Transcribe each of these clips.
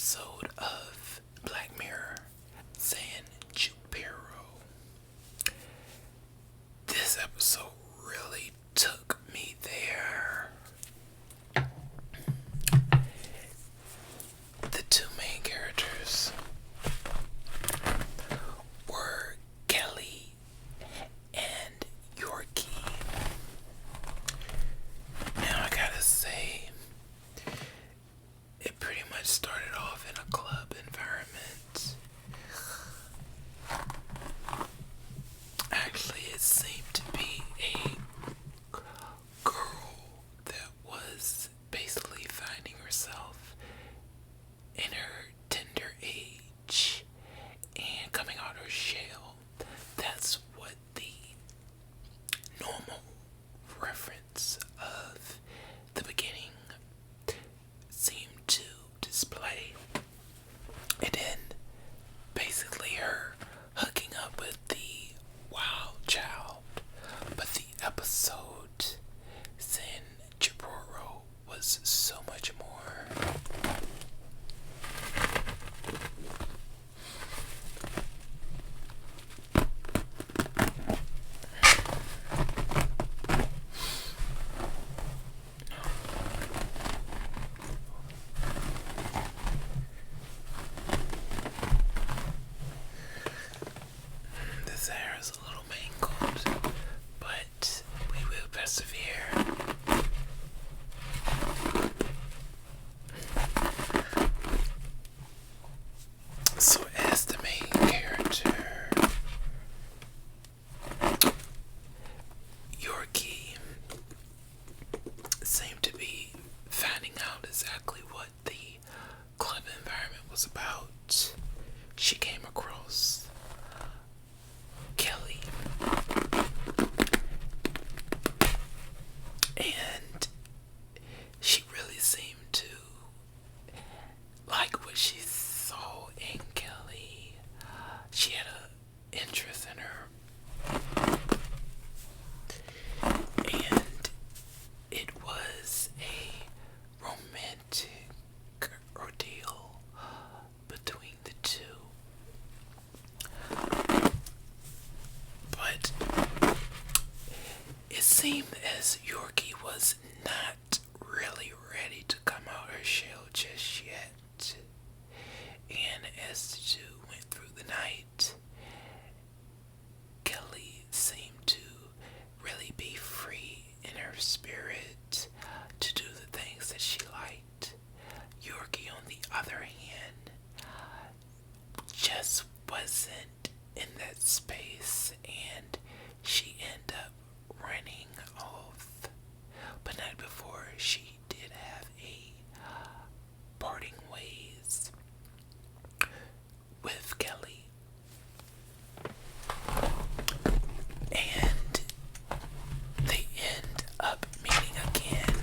episode of Black Mirror, San Junipero. This episode really took me there. The two main characters were Kelly and Yorkie. Now I gotta say, it pretty much started off in a club environment. Actually, it seemed to be a girl that was basically finding herself in her tender age and coming out of her shell. That's what the normal reference of the beginning seemed to display. And then basically her hooking up with the wild child. But the episode San Junipero was so much more. This hair is a little mangled, but we will persevere. So as the main character, Yorkie seemed to be finding out exactly what the club environment was about. She came across Kelly, and she really seemed to like what she saw in Kelly. She had an interest in her, and it was a romantic ordeal between the two. But it seemed as Yorkie was not really ready to come out her shell just yet. And as the two went through the night, Kelly seemed to really be free in her spirit to do the things that she liked. Yorkie, on the other hand, just wasn't in that space, and she ended up running off, but not before she did have a parting ways with Kelly. And they end up meeting again.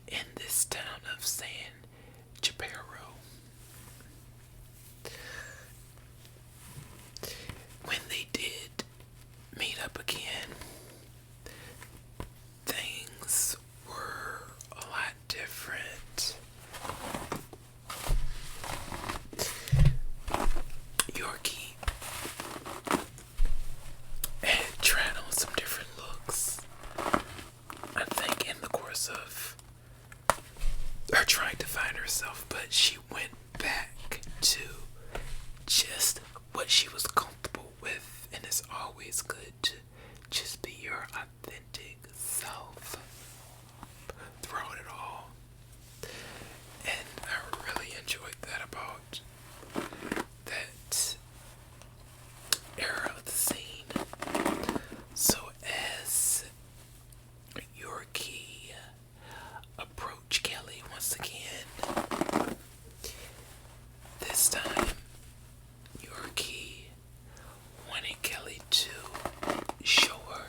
In this town of San Junipero. When they did meet up again, things were a lot different. Yorkie had tried on some different looks, I think, in the course of her trying to find herself, but she went back to just what she was comfortable with, and it's always good to just be your authentic self throughout it all. And I really enjoyed that about that era of the scene. So as Yorkie approached Kelly once again, this time Yorkie wanted Kelly to show her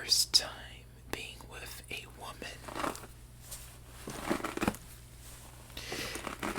first time being with a woman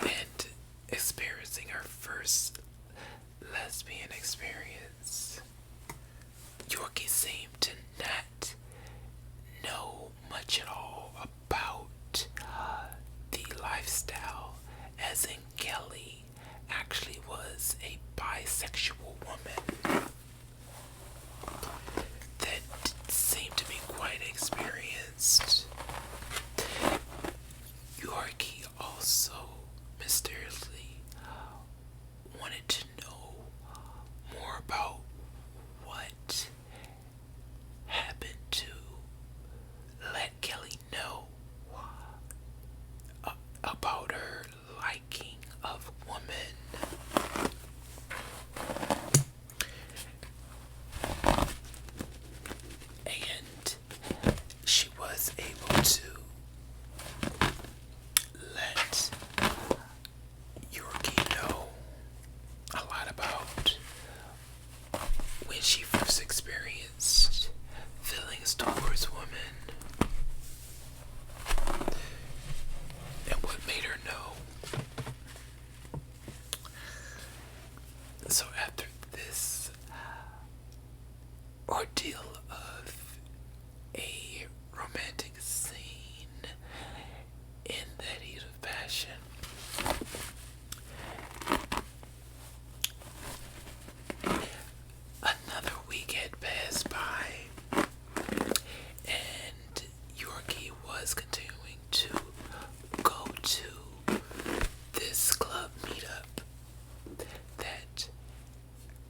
and experiencing her first lesbian experience, Yorkie seemed to not know much at all about the lifestyle, as in Kelly actually was a bisexual woman that seemed to be quite experienced. Yorkie also mysteriously wanted to know more about what happened to let Kelly know about her liking of women. And she was able to let Yorkie know a lot about when she first experienced feelings towards women and what made her know. So after this ordeal of a romantic scene in that heat of passion, another week had passed by, and Yorkie was continuing to go to this club meetup that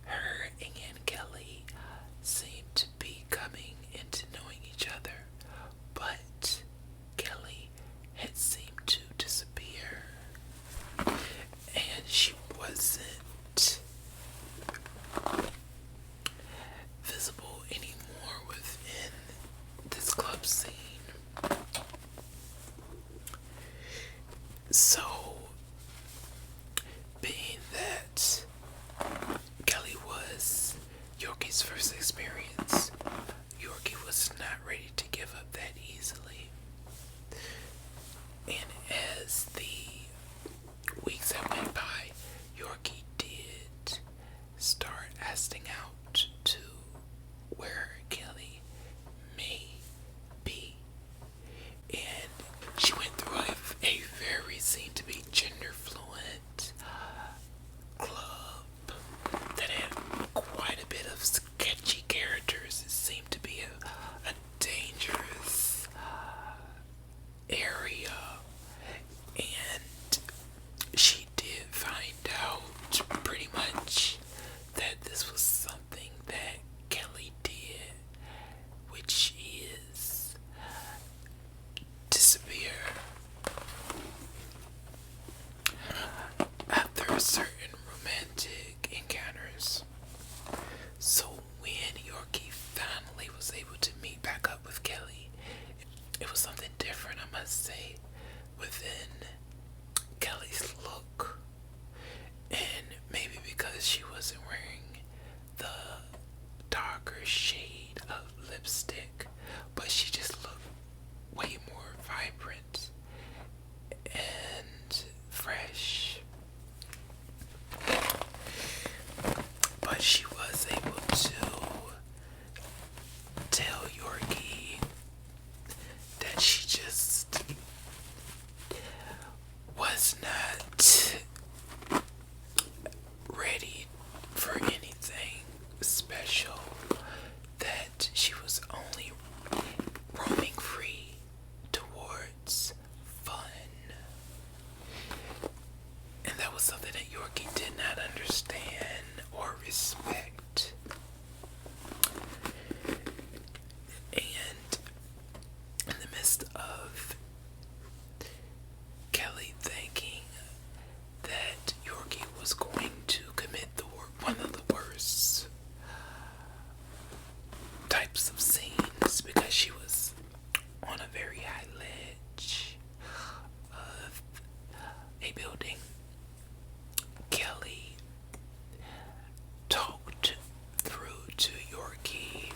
her and Kelly seemed to be coming into knowing each other, but Kelly had seemed to disappear, and she wasn't visible anymore within this club scene. So, being that Kelly was Yorkie's first experience, Yorkie was not ready to give up that easily. And as the weeks that went by, Yorkie did start asking out to where Kelly may be. And she went through a very seemed to be gender fluent club that had quite a bit of sketchy characters. It seemed to be a dangerous area, and she did find out pretty much that this was something that Kelly did, which is disappear after certain romantic encounters. So when Yorkie finally was able to meet back up with Kelly, it was something different, I must say, within Kelly's look. And maybe because she wasn't wearing the darker shade of lipstick, but she just looked way more vibrant and fresh. But she was able to tell Yorkie that she just was not ready for anything special, that she was only roaming free towards fun. And that was something that Yorkie did not understand or respect. And in the midst of Kelly thinking that Yorkie was going to commit one of the worst types of scenes, because she was on a very high ledge of a building, Kelly talked through to Yorkie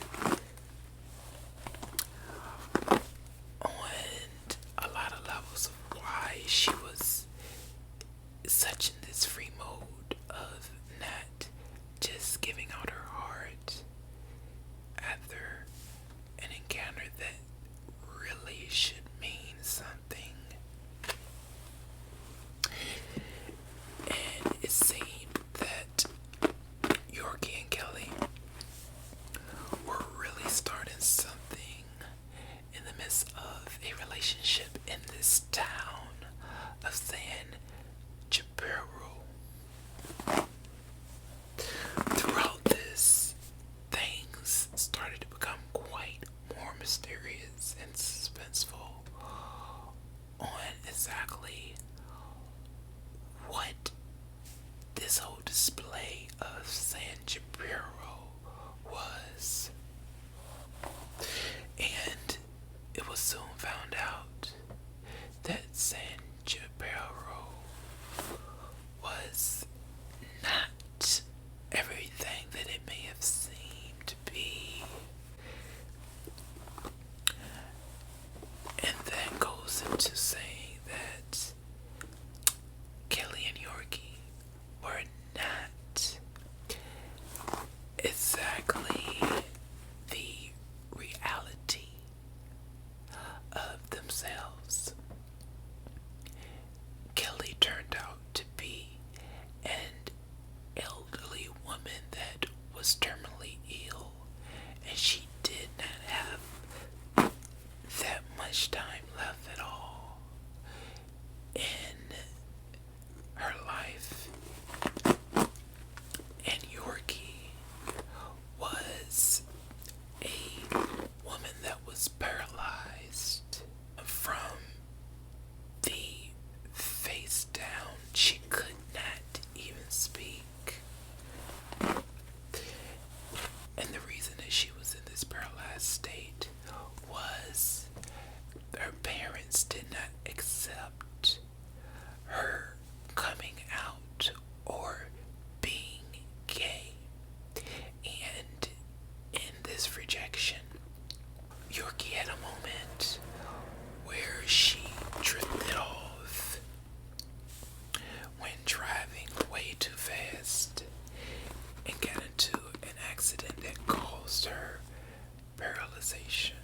conversation.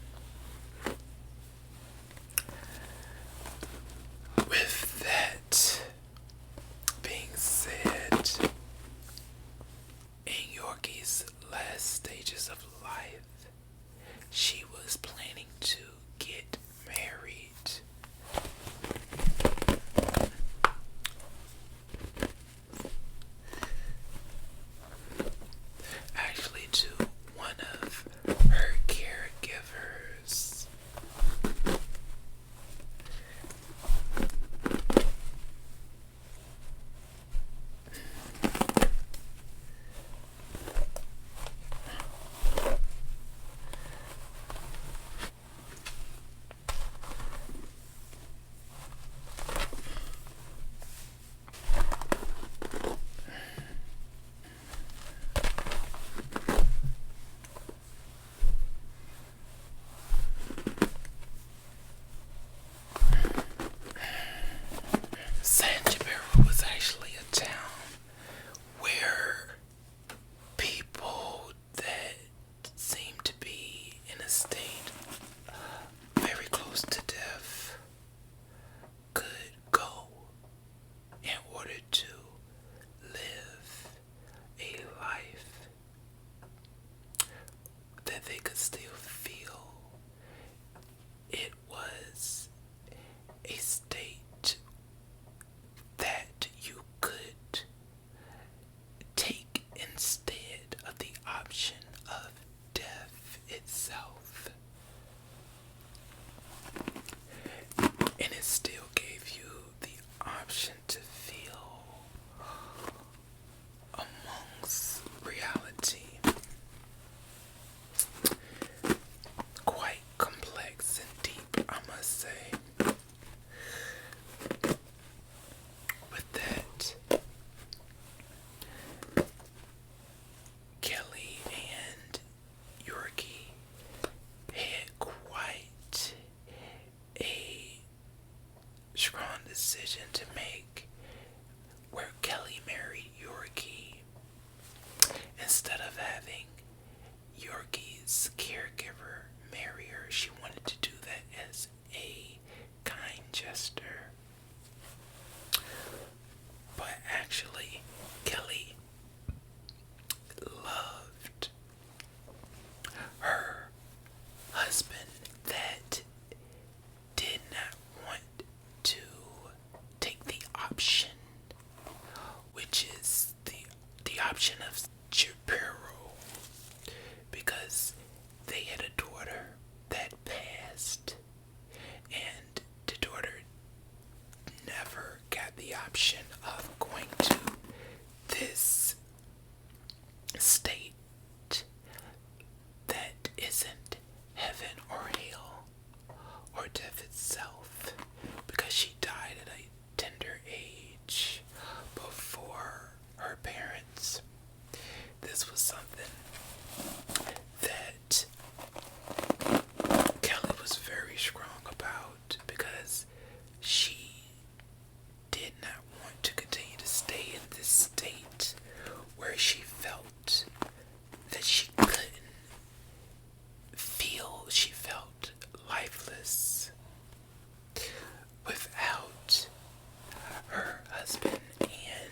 With that being said, in Yorkie's last stages of life, she was planning to get married. Actually, to one of her caregivers. San Junipero was actually a town where people that seemed to be in a state very close to death could go in order to live a life that they could still feel. It was a state that you could take instead of the option of death itself. And it still gave you the option to feel amongst reality. Quite complex and deep, I must say. With that, Kelly and Yorkie had quite a strong decision to make, where Kelly married Yorkie instead of having Yorkie's caregiver marry her. She wanted to do that as a kind gesture. But actually, Kelly loved her husband that did not want to take the option, which is the option of Junipero, because they had a daughter that passed, and the daughter never got the option of going to this state that isn't heaven or hell or death itself, because she died at a tender age before her parents. This was something that Kelly was very strong about, because she did not want to continue to stay in this state where she felt that she couldn't feel, she felt lifeless without her husband and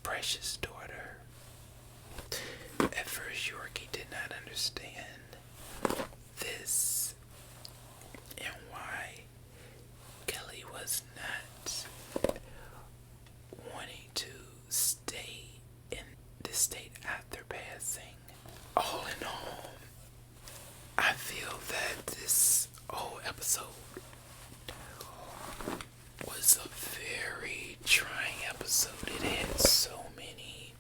precious daughter. At first, Yorkie did not understand this and why Kelly was not wanting to stay in this state after passing. All in all, I feel that this whole episode was a very trying episode. It had so many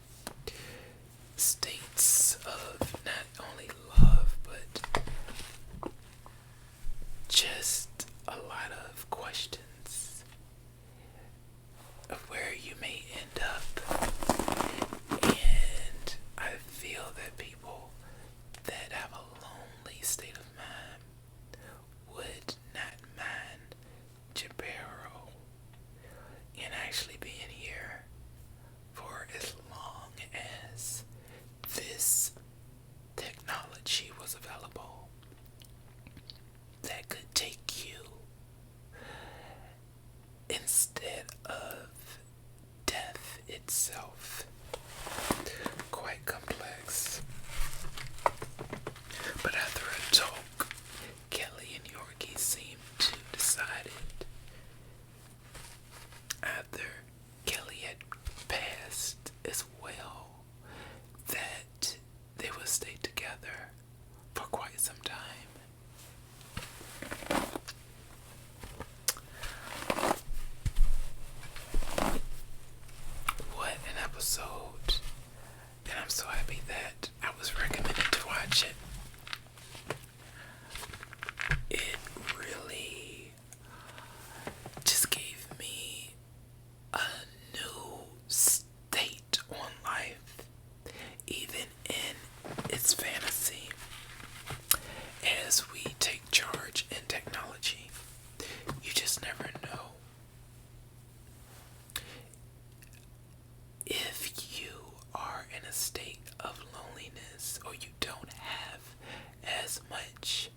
states of not only love, but just a lot of questions of where you may end up. And I feel that people that have a lonely state of mind would not mind Junipero and actually being here for as long as this technology was available. as we take charge in technology, you just never know. If you are in a state of loneliness or you don't have as much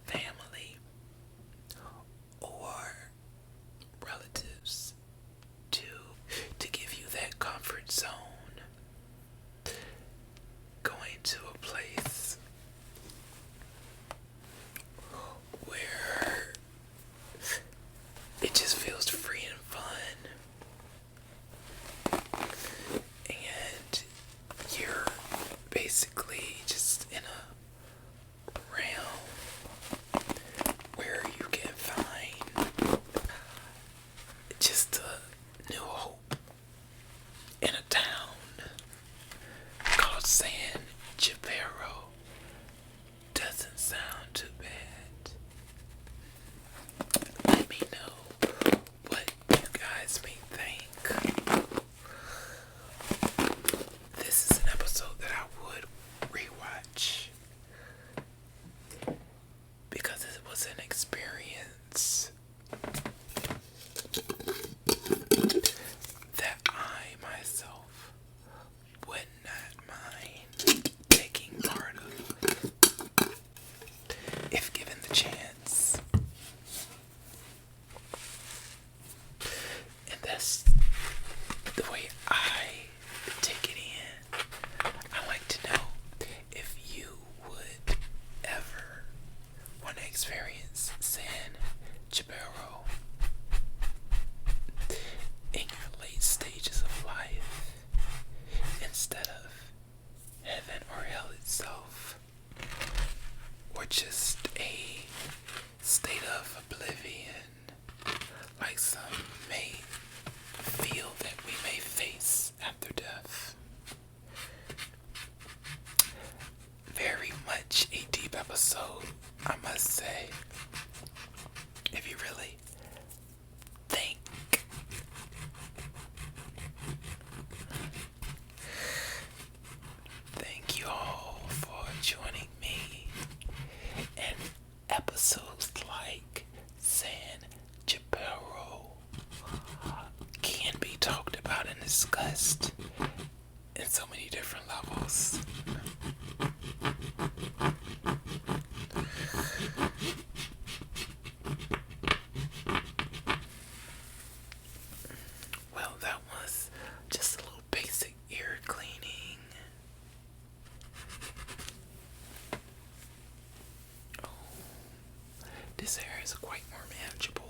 family or relatives to give you that comfort zone, going to a place where it just feels free and fun, and you're basically just in a realm where you can find just a new hope in a town called San Junipero. Doesn't sound too bad. Let me know what you guys may think. This is an episode that I would rewatch because it was an experience that I myself would not mind taking part of if given the chance. And that's the way I take it in. I like to know if you would ever want to experience San Junipero in your late stages of life instead of heaven or hell itself, or just a state of oblivion like some may feel that we may face after death. Very much a deep episode, I must say. If you really think. Thank you all for joining me in episodes like San Junipero can be talked about and discussed in so many different levels. Well, that was just a little basic ear cleaning. Oh, this hair is quite more manageable